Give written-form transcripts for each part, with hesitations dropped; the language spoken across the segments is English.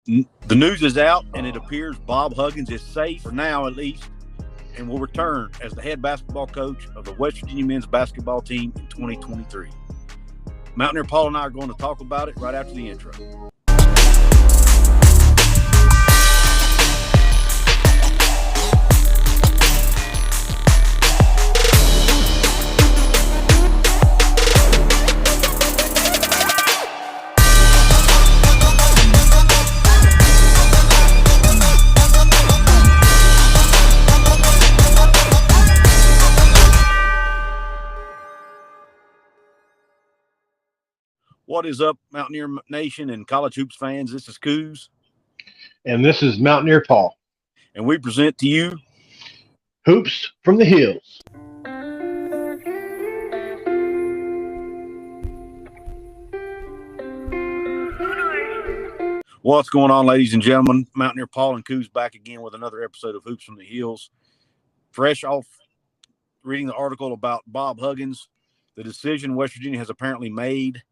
The news is out, and it appears Bob Huggins is safe, for now at least, and will return as the head basketball coach of the West Virginia men's basketball team in 2023. Mountaineer Paul and I are going to talk about it right after the intro. What is up, Mountaineer Nation and college hoops fans? This is Coos. And this is Mountaineer Paul. And we present to you Hoops from the Hills. What's going on, ladies and gentlemen? Mountaineer Paul and Coos back again with another episode of Hoops from the Hills. Fresh off reading the article about Bob Huggins, the decision West Virginia has apparently made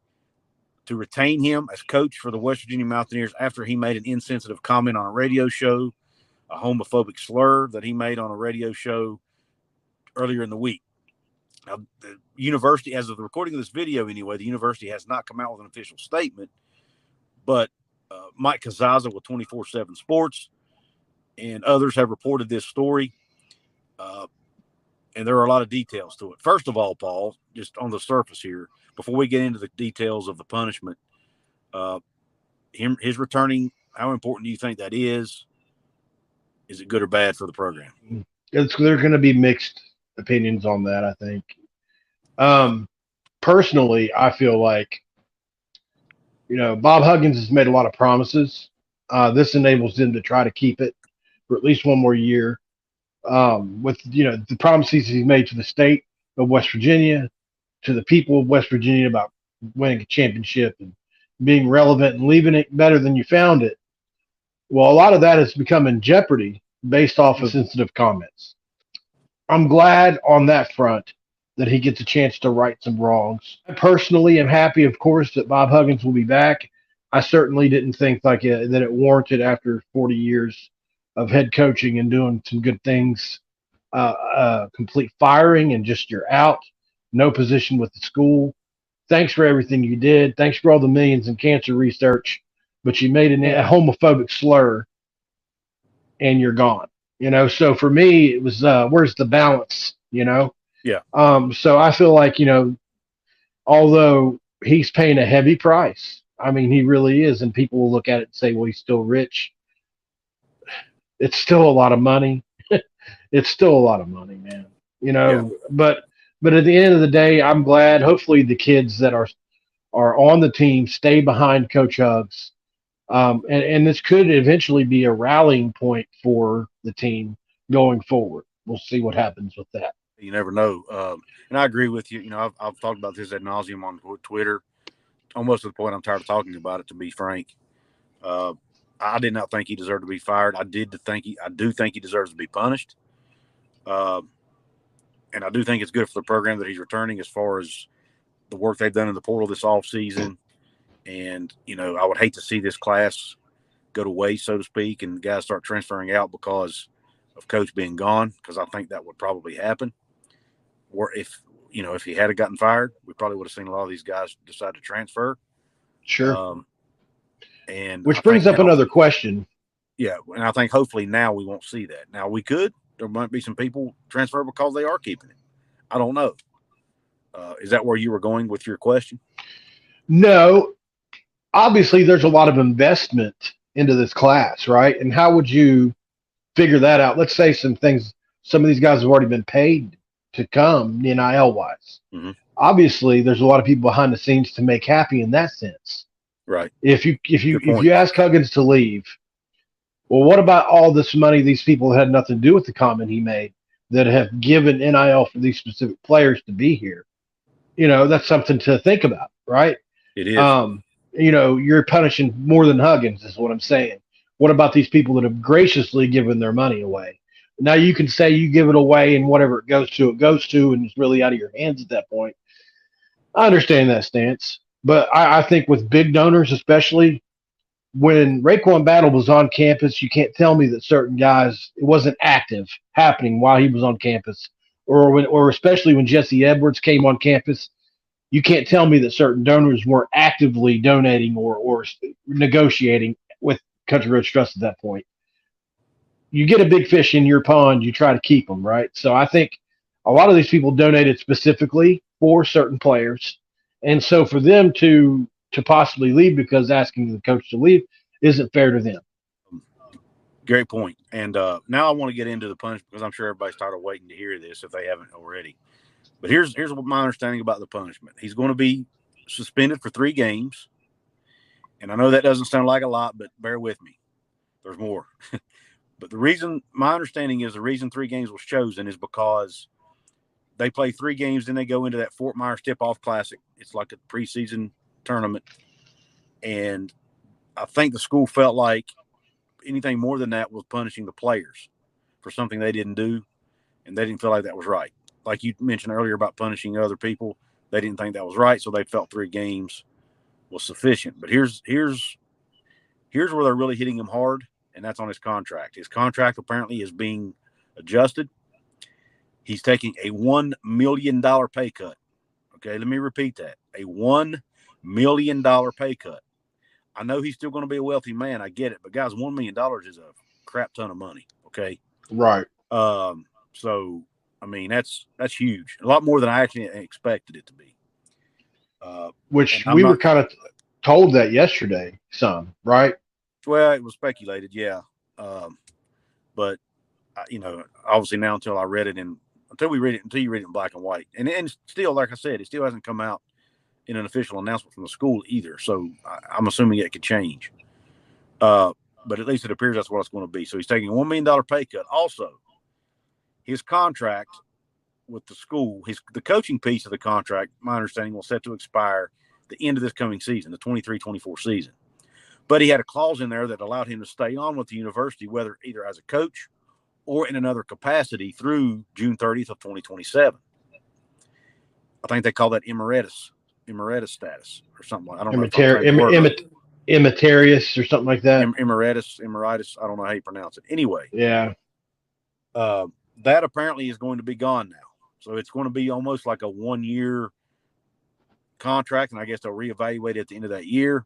to retain him as coach for the West Virginia Mountaineers after he made an insensitive comment on a radio show, a homophobic slur that he made on a radio show earlier in the week. Now, the university, as of the recording of this video anyway, the university has not come out with an official statement, but Mike Kazaza with 24/7 Sports and others have reported this story, and there are a lot of details to it. First of all, Paul, just on the surface here, before we get into the details of the punishment, his returning, how important do you think that is? Is it good or bad for the program? There are going to be mixed opinions on that, I think. Personally, I feel like, Bob Huggins has made a lot of promises. This enables them to try to keep it for at least one more year. With, the promises he's made to the state of West Virginia, to the people of West Virginia about winning a championship and being relevant and leaving it better than you found it. Well, a lot of that has become in jeopardy based off of sensitive comments. I'm glad on that front that he gets a chance to right some wrongs. I personally am happy, of course, that Bob Huggins will be back. I certainly didn't think that it warranted after 40 years of head coaching and doing some good things, complete firing and just you're out. No position with the school. Thanks for everything you did. Thanks for all the millions in cancer research, but you made a homophobic slur and you're gone. So for me, it was, where's the balance, Yeah. So I feel like, although he's paying a heavy price, I mean, he really is. And people will look at it and say, well, he's still rich. It's still a lot of money. It's still a lot of money, man, Yeah. But at the end of the day, I'm glad. Hopefully, the kids that are on the team stay behind Coach Huggs, and this could eventually be a rallying point for the team going forward. We'll see what happens with that. You never know, and I agree with you. I've talked about this ad nauseum on Twitter, almost to the point I'm tired of talking about it. To be frank, I did not think he deserved to be fired. I do think he deserves to be punished. And I do think it's good for the program that he's returning as far as the work they've done in the portal this offseason. And, I would hate to see this class go to waste, so to speak, and guys start transferring out because of Coach being gone, because I think that would probably happen. Or if he had gotten fired, we probably would have seen a lot of these guys decide to transfer. Sure. And which brings up another question. Yeah, and I think hopefully now we won't see that. Now we could. There might be some people transfer because they are keeping it. I don't know. Is that where you were going with your question? No. Obviously, there's a lot of investment into this class, right? And how would you figure that out? Let's say some of these guys have already been paid to come NIL-wise. Mm-hmm. Obviously, there's a lot of people behind the scenes to make happy in that sense. Right. If you ask Huggins to leave, well, what about all this money these people had nothing to do with the comment he made that have given NIL for these specific players to be here? That's something to think about, right? It is. You're punishing more than Huggins is what I'm saying. What about these people that have graciously given their money away? Now you can say you give it away and whatever it goes to, and it's really out of your hands at that point. I understand that stance. But I think with big donors especially, when Raekwon Battle was on campus, you can't tell me that certain guys, it wasn't active happening while he was on campus, or especially when Jesse Edwards came on campus. You can't tell me that certain donors weren't actively donating or negotiating with Country Roads Trust at that point. You get a big fish in your pond, you try to keep them, right? So I think a lot of these people donated specifically for certain players, and so for them to possibly leave because asking the coach to leave isn't fair to them. Great point. And now I want to get into the punishment because I'm sure everybody's tired of waiting to hear this if they haven't already. But here's what my understanding about the punishment. He's going to be suspended for 3 games. And I know that doesn't sound like a lot, but bear with me. There's more. But my understanding is the reason 3 games was chosen is because they play 3 games, then they go into that Fort Myers Tip-Off Classic. It's like a preseason tournament. And I think the school felt like anything more than that was punishing the players for something they didn't do, and they didn't feel like that was right. Like you mentioned earlier about punishing other people, they didn't think that was right, so they felt 3 games was sufficient. But here's where they're really hitting him hard, and that's on his contract. His contract apparently is being adjusted. He's taking a $1 million pay cut. Okay, let me repeat that. A $1 million pay cut. I know he's still going to be a wealthy man. I get it. But, guys, $1 million is a crap ton of money, okay? Right. So, I mean, that's huge. A lot more than I actually expected it to be. Which we were kind of told that yesterday, right? Well, it was speculated, yeah. But, obviously now until you read it in black and white. And still, like I said, it still hasn't come out in an official announcement from the school either. So I'm assuming it could change. But at least it appears that's what it's going to be. So he's taking a $1 million pay cut. Also, his contract with the school, the coaching piece of the contract, my understanding, will set to expire the end of this coming season, the 23-24 season. But he had a clause in there that allowed him to stay on with the university, whether either as a coach or in another capacity through June 30th of 2027. I think they call that emeritus status or something like that. I don't know. Emeritus or something like that. Emeritus. I don't know how you pronounce it. Anyway. Yeah. That apparently is going to be gone now. So it's going to be almost like a 1-year contract. And I guess they'll reevaluate at the end of that year,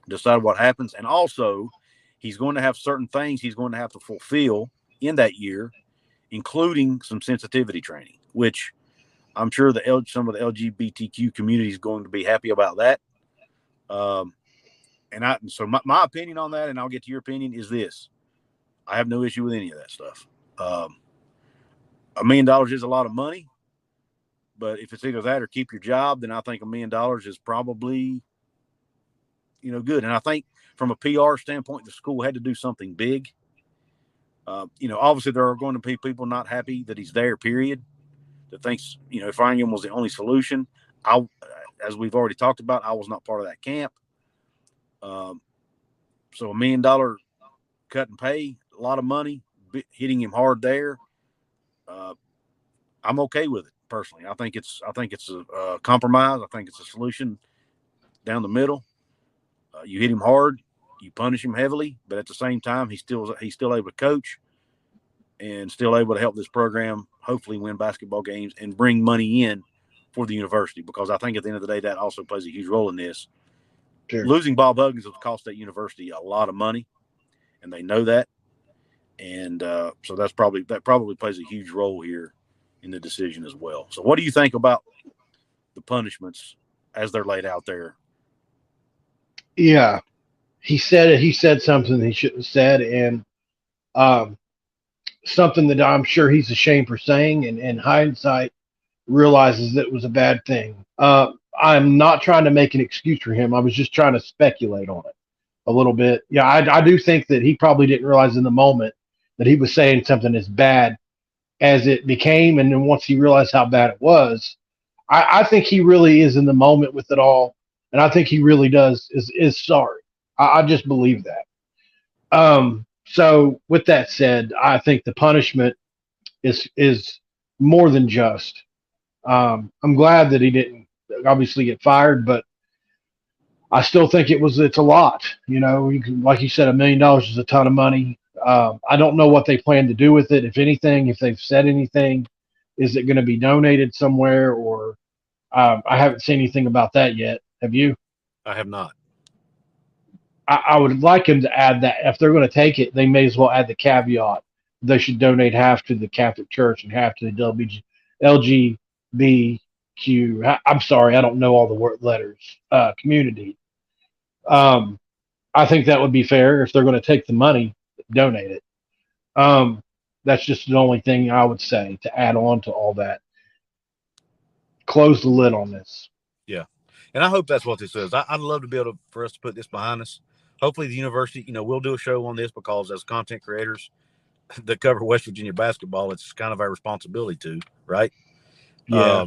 decide what happens. And also he's going to have certain things he's going to have to fulfill in that year, including some sensitivity training, which I'm sure some of the LGBTQ community is going to be happy about that. So my opinion on that, and I'll get to your opinion, is this. I have no issue with any of that stuff. $1 million is a lot of money, but if it's either that or keep your job, then I think $1 million is probably, good. And I think from a PR standpoint, the school had to do something big. Obviously there are going to be people not happy that he's there, period, that thinks, firing him was the only solution. As we've already talked about, I was not part of that camp. So $1 million cut in pay, a lot of money, hitting him hard there. I'm okay with it personally. I think it's a compromise. I think it's a solution down the middle. You hit him hard, you punish him heavily, but at the same time, he's still able to coach and still able to help this program hopefully win basketball games and bring money in for the university. Because I think at the end of the day, that also plays a huge role in this. Sure. Losing Bob Huggins will cost that university a lot of money, and they know that. And so that probably plays a huge role here in the decision as well. So what do you think about the punishments as they're laid out there? Yeah, he said something he shouldn't have said, and something that I'm sure he's ashamed for saying, and in hindsight realizes that it was a bad thing. I'm not trying to make an excuse for him. I was just trying to speculate on it a little bit. Yeah, I do think that he probably didn't realize in the moment that he was saying something as bad as it became. And then once he realized how bad it was, I think he really is in the moment with it all. And I think he really is sorry. I just believe that. So with that said, I think the punishment is more than just. I'm glad that he didn't obviously get fired, but I still think it's a lot. You know, like you said, $1 million is a ton of money. I don't know what they plan to do with it, if anything, if they've said anything. Is it going to be donated somewhere, or I haven't seen anything about that yet. Have you? I have not. I would like them to add that if they're going to take it, they may as well add the caveat they should donate half to the Catholic Church and half to the LGBTQ. I'm sorry, I don't know all the word letters. Community. Um, I think that would be fair if they're going to take the money, donate it. That's just the only thing I would say to add on to all that. Close the lid on this. Yeah. And I hope that's what this is. I'd love to be able for us to put this behind us. Hopefully the university, we'll do a show on this because as content creators that cover West Virginia basketball, it's kind of our responsibility to, right? Yeah.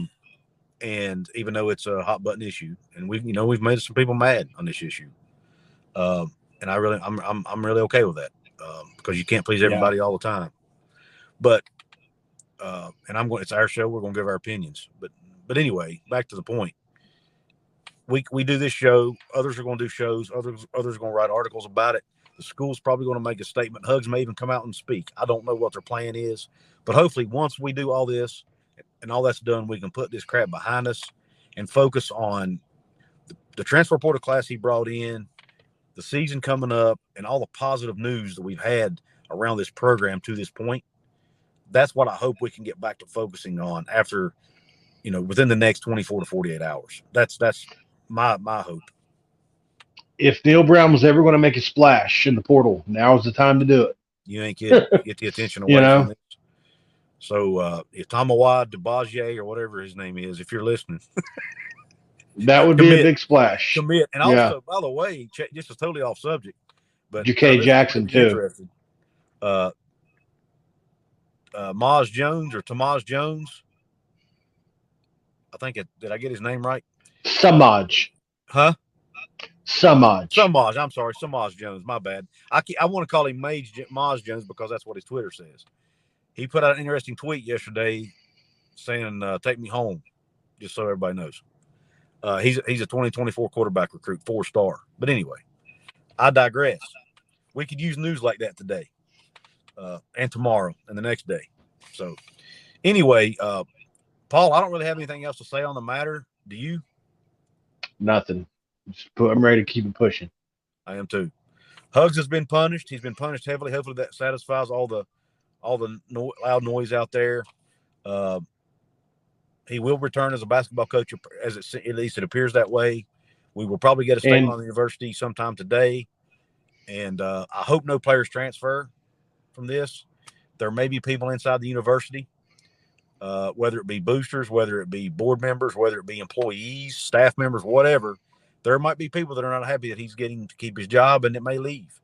And even though it's a hot button issue, and we've made some people mad on this issue, and I'm really okay with that because you can't please everybody all the time. But and it's our show. We're going to give our opinions. But anyway, back to the point. We do this show. Others are going to do shows. Others are going to write articles about it. The school's probably going to make a statement. Hugs may even come out and speak. I don't know what their plan is, but hopefully once we do all this and all that's done, we can put this crap behind us and focus on the transfer portal class he brought in, the season coming up, and all the positive news that we've had around this program to this point. That's what I hope we can get back to focusing on after, within the next 24 to 48 hours. That's my hope. If Neil Brown was ever going to make a splash in the portal, now is the time to do it. You ain't kidding. Get the attention away from this. So if Tamawad DeBazier or whatever his name is, if you're listening, that would be a big splash. Commit. And also, by the way, this is totally off subject, but J.K. Jackson too. Maz Jones or Tamaz Jones. I think did I get his name right? Samaj. Huh? Samaj. I'm sorry, Samaj Jones. My bad. I want to call him Maz Jones because that's what his Twitter says. He put out an interesting tweet yesterday saying, "Take me home," just so everybody knows. He's a 2024 quarterback recruit, 4-star. But anyway, I digress. We could use news like that today, and tomorrow, and the next day. So anyway, Paul, I don't really have anything else to say on the matter. Do you? Nothing. I'm ready to keep it pushing. I am too. Hugs has been punished. He's been punished heavily. Hopefully that satisfies all the loud noise out there. He will return as a basketball coach, at least it appears that way. We will probably get a statement on the university sometime today. And I hope no players transfer from this. There may be people inside the university, whether it be boosters, whether it be board members, whether it be employees, staff members, whatever. There might be people that are not happy that he's getting to keep his job and it may leave.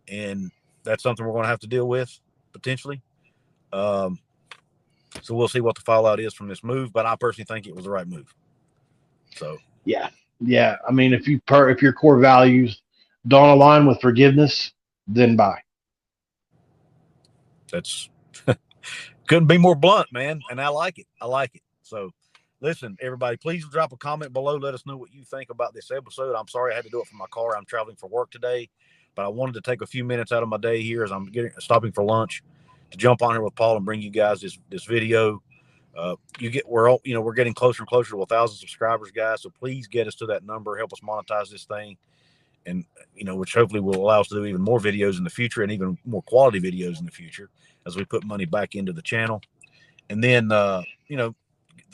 And that's something we're going to have to deal with potentially. So we'll see what the fallout is from this move, but I personally think it was the right move. So yeah. I mean, if your core values don't align with forgiveness, then bye. That's couldn't be more blunt, man. And I like it. So listen, everybody, please drop a comment below. Let us know what you think about this episode. I'm sorry I had to do it from my car. I'm traveling for work today, but I wanted to take a few minutes out of my day here as I'm stopping for lunch to jump on here with Paul and bring you guys this video. We're getting closer and closer to 1,000 subscribers, guys. So please get us to that number. Help us monetize this thing, and which hopefully will allow us to do even more videos in the future and even more quality videos in the future as we put money back into the channel. And then the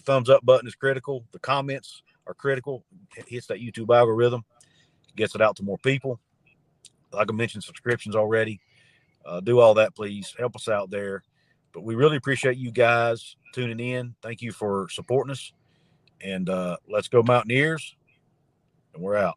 thumbs up button is critical. The comments are critical. It hits that YouTube algorithm, gets it out to more people. Like I mentioned, subscriptions already. Do all that, please. Help us out there. But we really appreciate you guys tuning in. Thank you for supporting us. And let's go Mountaineers. And we're out.